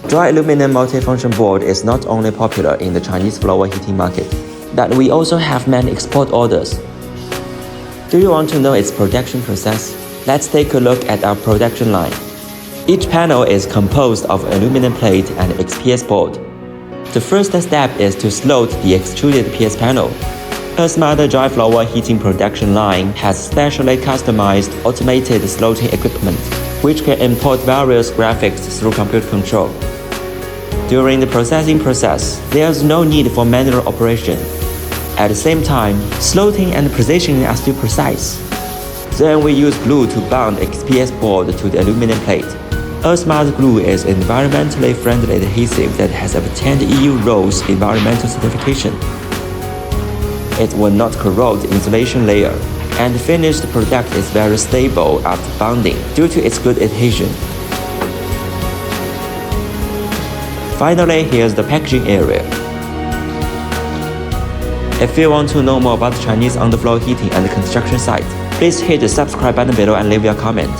Dry aluminum multifunction board is not only popular in the Chinese floor heating market, but we also have many export orders. Do you want to know its production process? Let's take a look at our production line. Each panel is composed of aluminum plate and XPS board. The first step is to slot the extruded PS panel. Earthmother dry floor heating production line has specially customized automated slotting equipment, which can import various graphics through computer control. During the processing process, there is no need for manual operation. At the same time, slotting and positioning are still precise. Then we use glue to bond XPS board to the aluminum plate. Earthmother glue is an environmentally friendly adhesive that has obtained EU RoHS environmental certification. It will not corrode the insulation layer, and the finished product is very stable after bonding due to its good adhesion. Finally, here's the packaging area. If you want to know more about Chinese underfloor heating and construction site, please hit the subscribe button below and leave your comment.